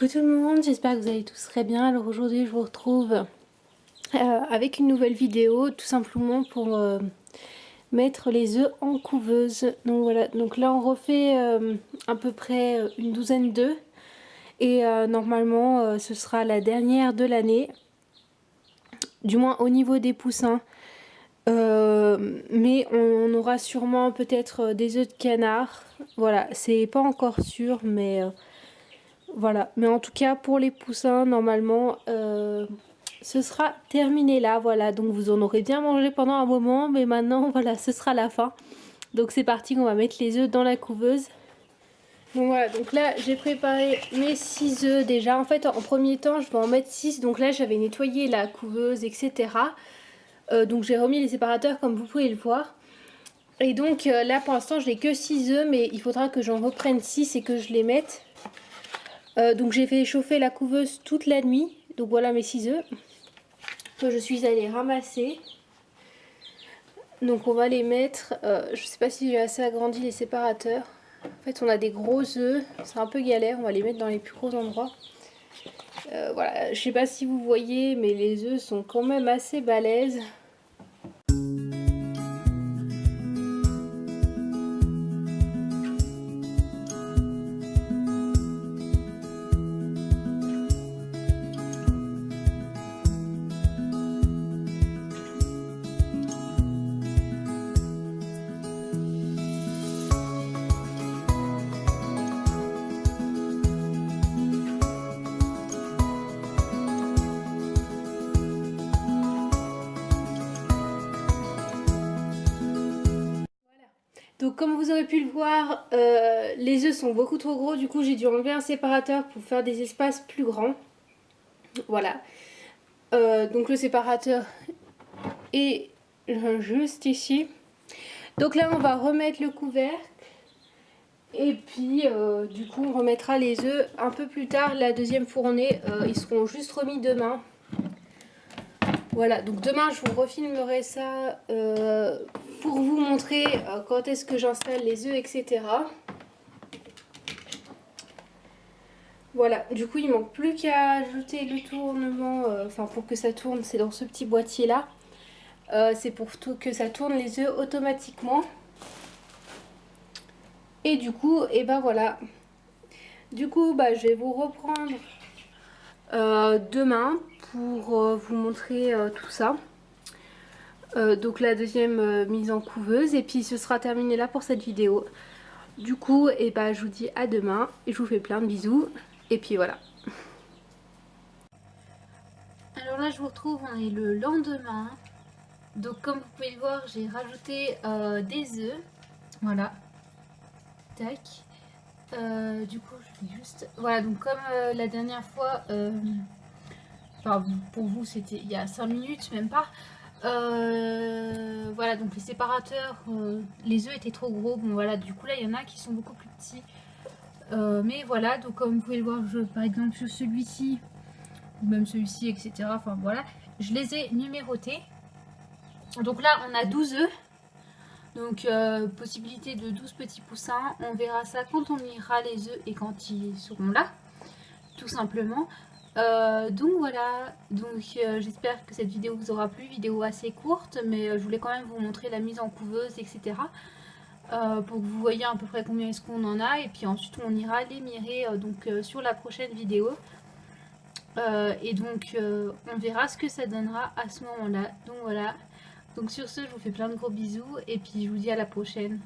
Coucou tout le monde, j'espère que vous allez tous très bien. Alors aujourd'hui je vous retrouve avec une nouvelle vidéo, tout simplement pour mettre les œufs en couveuse. Donc voilà, donc là on refait à peu près une douzaine d'œufs et normalement ce sera la dernière de l'année, du moins au niveau des poussins. Mais on aura sûrement peut-être des œufs de canard. Voilà, c'est pas encore sûr, mais voilà. Mais en tout cas pour les poussins, normalement ce sera terminé là. Voilà, donc vous en aurez bien mangé pendant un moment, mais maintenant voilà, ce sera la fin. Donc c'est parti, on va mettre les œufs dans la couveuse. Donc voilà, donc là j'ai préparé mes 6 œufs déjà. En fait en premier temps je vais en mettre 6. Donc là j'avais nettoyé la couveuse, etc. Donc j'ai remis les séparateurs comme vous pouvez le voir. Et donc là pour l'instant j'ai que 6 œufs, mais il faudra que j'en reprenne 6 et que je les mette. Donc j'ai fait chauffer la couveuse toute la nuit. Donc voilà mes 6 œufs que je suis allée ramasser. Donc on va les mettre, je sais pas si j'ai assez agrandi les séparateurs. En fait on a des gros œufs, c'est un peu galère, on va les mettre dans les plus gros endroits. Voilà, je sais pas si vous voyez, mais les œufs sont quand même assez balèzes. Donc comme vous aurez pu le voir, les œufs sont beaucoup trop gros, du coup j'ai dû enlever un séparateur pour faire des espaces plus grands. Voilà. Donc le séparateur est juste ici. Donc là on va remettre le couvercle. Et puis du coup on remettra les œufs un peu plus tard, la deuxième fournée. Ils seront juste remis demain. Voilà, donc demain je vous refilmerai ça pour vous montrer quand est-ce que j'installe les œufs, etc. Voilà, du coup il manque plus qu'à ajouter le tournement, enfin pour que ça tourne, c'est dans ce petit boîtier là. C'est pour que ça tourne les œufs automatiquement. Et du coup, et ben voilà. Du coup, bah, je vais vous reprendre demain pour vous montrer tout ça. Donc la deuxième mise en couveuse, et puis ce sera terminé là pour cette vidéo. Du coup, et bah, je vous dis à demain et je vous fais plein de bisous. Et puis voilà. Alors là, je vous retrouve, on est le lendemain. Donc comme vous pouvez le voir, j'ai rajouté des œufs. Voilà. Tac. Du coup, je vais juste... Voilà, donc comme la dernière fois... Enfin, pour vous, c'était il y a 5 minutes, même pas. Voilà, donc les séparateurs, les œufs étaient trop gros. Bon, voilà, du coup, là, il y en a qui sont beaucoup plus petits. Mais voilà, donc comme vous pouvez le voir, par exemple, sur celui-ci, ou même celui-ci, etc. Enfin, voilà, je les ai numérotés. Donc là, on a 12 œufs. Donc, possibilité de 12 petits poussins. On verra ça quand on lira les œufs et quand ils seront là, tout simplement. Donc voilà, donc j'espère que cette vidéo vous aura plu, vidéo assez courte, mais je voulais quand même vous montrer la mise en couveuse, etc. Pour que vous voyez à peu près combien est-ce qu'on en a, et puis ensuite on ira les mirer sur la prochaine vidéo. Et donc on verra ce que ça donnera à ce moment-là. Donc voilà, donc sur ce je vous fais plein de gros bisous, et puis je vous dis à la prochaine.